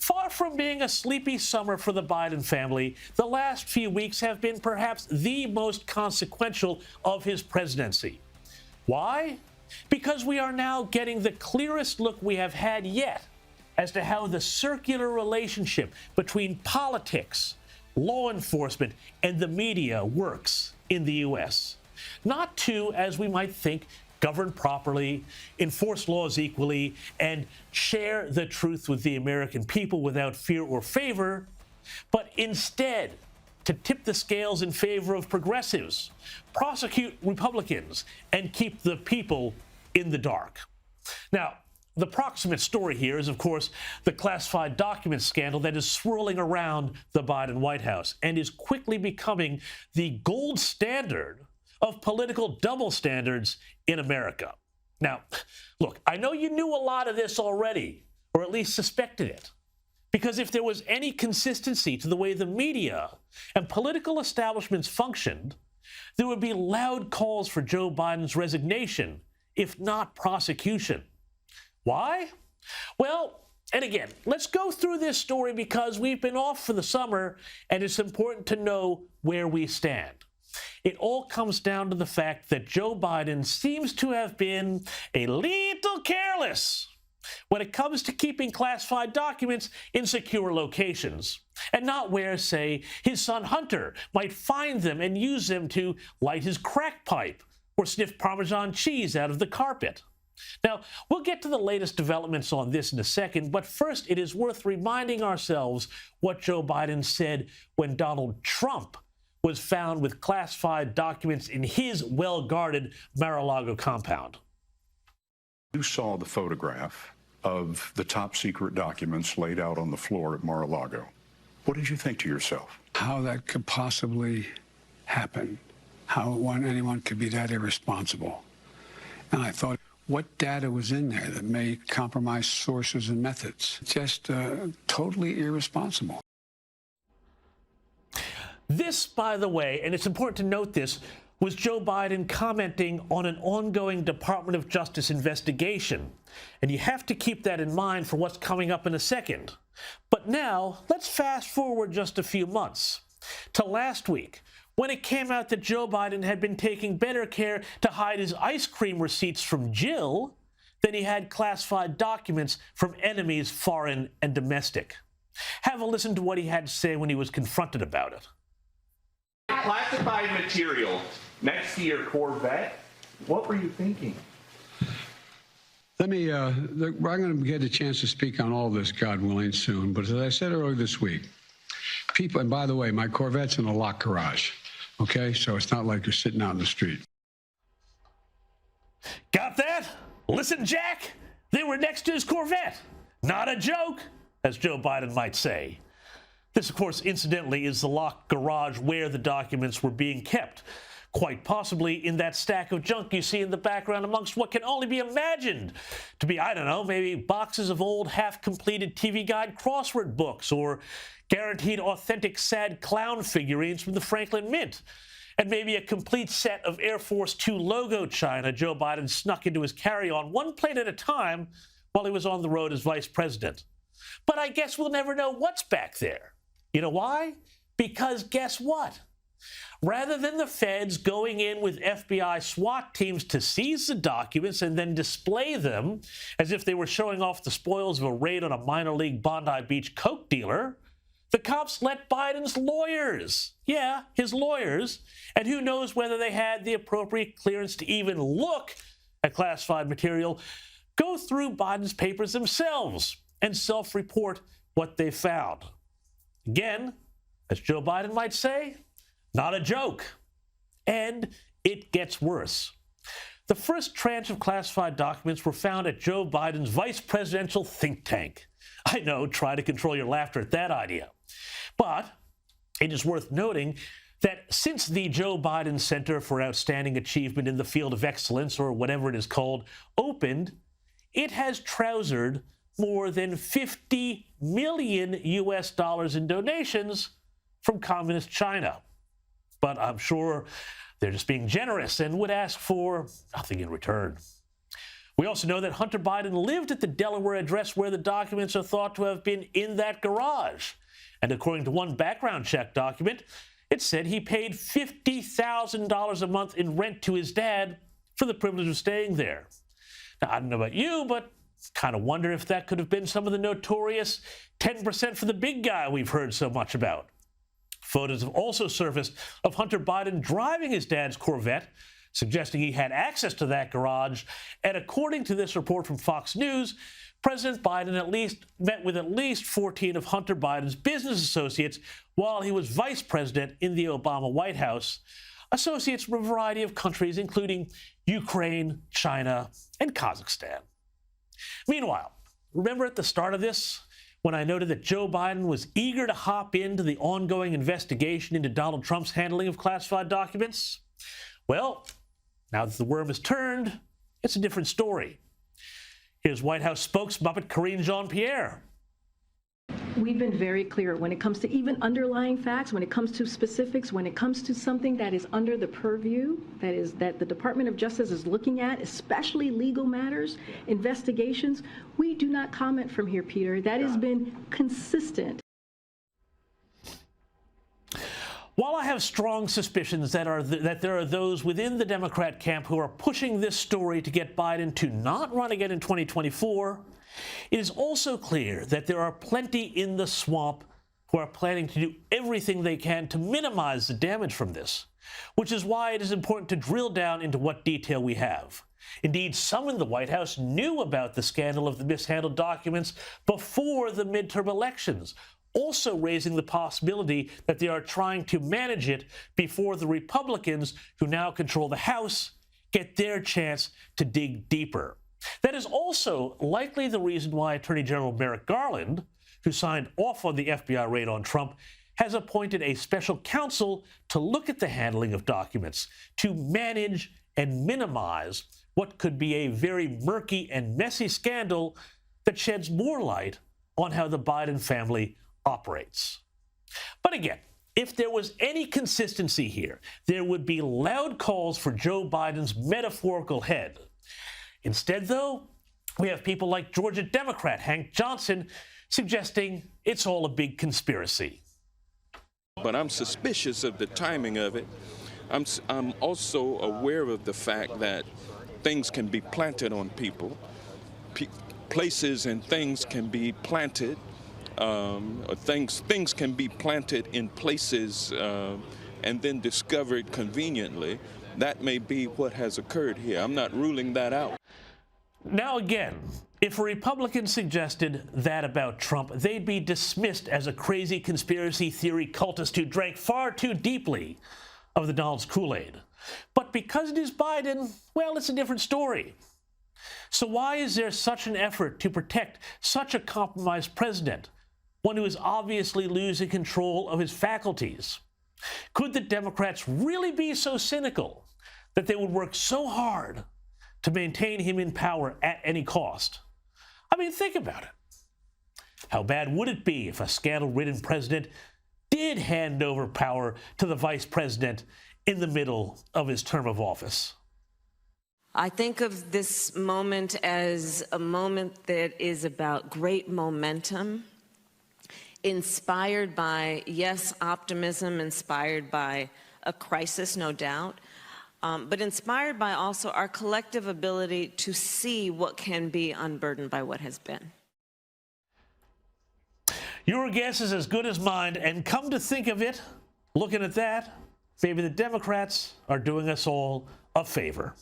Far from being a sleepy summer for the Biden family, the last few weeks have been perhaps the most consequential of his presidency. Why? Because we are now getting the clearest look we have had yet as to how the circular relationship between politics, law enforcement, and the media works in the U.S. Not to, as we might think, govern properly, enforce laws equally, and share the truth with the American people without fear or favor, but instead to tip the scales in favor of progressives, prosecute Republicans, and keep the people in the dark. Now, the proximate story here is, of course, the classified documents scandal that is swirling around the Biden White House and is quickly becoming the gold standard of political double standards in America. Now, look, I know you knew a lot of this already, or at least suspected it, because if there was any consistency to the way the media and political establishments functioned, there would be loud calls for Joe Biden's resignation, if not prosecution. Why? Well, and again, let's go through this story because we've been off for the summer and it's important to know where we stand. It all comes down to the fact that Joe Biden seems to have been a little careless when it comes to keeping classified documents in secure locations, and not where, say, his son Hunter might find them and use them to light his crack pipe or sniff Parmesan cheese out of the carpet. Now, we'll get to the latest developments on this in a second, but first it is worth reminding ourselves what Joe Biden said when Donald Trump was found with classified documents in his well-guarded Mar-a-Lago compound. You saw the photograph of the top secret documents laid out on the floor at Mar-a-Lago. What did you think to yourself? How that could possibly happen, how anyone could be that irresponsible. And I thought, what data was in there that may compromise sources and methods? Just totally irresponsible. This, by the way, and it's important to note this, was Joe Biden commenting on an ongoing Department of Justice investigation. And you have to keep that in mind for what's coming up in a second. But now, let's fast forward just a few months to last week, when it came out that Joe Biden had been taking better care to hide his ice cream receipts from Jill than he had classified documents from enemies, foreign and domestic. Have a listen to what he had to say when he was confronted about it. Classified material next to your Corvette, what were you thinking? Let me, I'm going to get a chance to speak on all this, God willing, soon. But as I said earlier this week, people, and by the way, my Corvette's in a locked garage, okay? So it's not like you're sitting out in the street. Got that? Listen, Jack, they were next to his Corvette. Not a joke, as Joe Biden might say. This, of course, incidentally, is the locked garage where the documents were being kept, quite possibly in that stack of junk you see in the background amongst what can only be imagined to be, I don't know, maybe boxes of old half-completed TV Guide crossword books or guaranteed authentic sad clown figurines from the Franklin Mint, and maybe a complete set of Air Force Two logo china Joe Biden snuck into his carry-on one plate at a time while he was on the road as vice president. But I guess we'll never know what's back there. You know why? Because guess what? Rather than the feds going in with FBI SWAT teams to seize the documents and then display them as if they were showing off the spoils of a raid on a minor league Bondi Beach coke dealer, the cops let Biden's lawyers, yeah, his lawyers, and who knows whether they had the appropriate clearance to even look at classified material, go through Biden's papers themselves and self-report what they found. Again, as Joe Biden might say, not a joke. And it gets worse. The first tranche of classified documents were found at Joe Biden's vice presidential think tank. I know, try to control your laughter at that idea. But it is worth noting that since the Joe Biden Center for Outstanding Achievement in the Field of Excellence, or whatever it is called, opened, it has trousered more than $50 million in donations from communist China. But I'm sure they're just being generous and would ask for nothing in return. We also know that Hunter Biden lived at the Delaware address where the documents are thought to have been in that garage. And according to one background check document, it said he paid $50,000 a month in rent to his dad for the privilege of staying there. Now, I don't know about you, but kind of wonder if that could have been some of the notorious 10% for the big guy we've heard so much about. Photos have also surfaced of Hunter Biden driving his dad's Corvette, suggesting he had access to that garage. And according to this report from Fox News, President Biden met with at least 14 of Hunter Biden's business associates while he was vice president in the Obama White House, associates from a variety of countries, including Ukraine, China, and Kazakhstan. Meanwhile, remember at the start of this, when I noted that Joe Biden was eager to hop into the ongoing investigation into Donald Trump's handling of classified documents? Well, now that the worm has turned, it's a different story. Here's White House spokesmuppet Karine Jean-Pierre. We've been very clear when it comes to even underlying facts, when it comes to specifics, when it comes to something that is under the purview, that the Department of Justice is looking at, especially legal matters, investigations, we do not comment from here, Peter. That has been consistent. While I have strong suspicions that there are those within the Democrat camp who are pushing this story to get Biden to not run again in 2024, it is also clear that there are plenty in the swamp who are planning to do everything they can to minimize the damage from this, which is why it is important to drill down into what detail we have. Indeed, some in the White House knew about the scandal of the mishandled documents before the midterm elections, also raising the possibility that they are trying to manage it before the Republicans, who now control the House, get their chance to dig deeper. That is also likely the reason why Attorney General Merrick Garland, who signed off on the FBI raid on Trump, has appointed a special counsel to look at the handling of documents, to manage and minimize what could be a very murky and messy scandal that sheds more light on how the Biden family operates. But again, if there was any consistency here, there would be loud calls for Joe Biden's metaphorical head. Instead, though, we have people like Georgia Democrat Hank Johnson suggesting it's all a big conspiracy. But I'm suspicious of the timing of it. I'm also aware of the fact that things can be planted on people. Places and things can be planted. Things can be planted in places and then discovered conveniently. That may be what has occurred here. I'm not ruling that out. Now again, if a Republican suggested that about Trump, they'd be dismissed as a crazy conspiracy theory cultist who drank far too deeply of the Donald's Kool-Aid. But because it is Biden, well, it's a different story. So why is there such an effort to protect such a compromised president, one who is obviously losing control of his faculties? Could the Democrats really be so cynical that they would work so hard to maintain him in power at any cost? I mean, think about it. How bad would it be if a scandal-ridden president did hand over power to the vice president in the middle of his term of office? I think of this moment as a moment that is about great momentum, inspired by, yes, optimism, inspired by a crisis, no doubt, but inspired by also our collective ability to see what can be unburdened by what has been. Your guess is as good as mine, and come to think of it, looking at that, maybe the Democrats are doing us all a favor.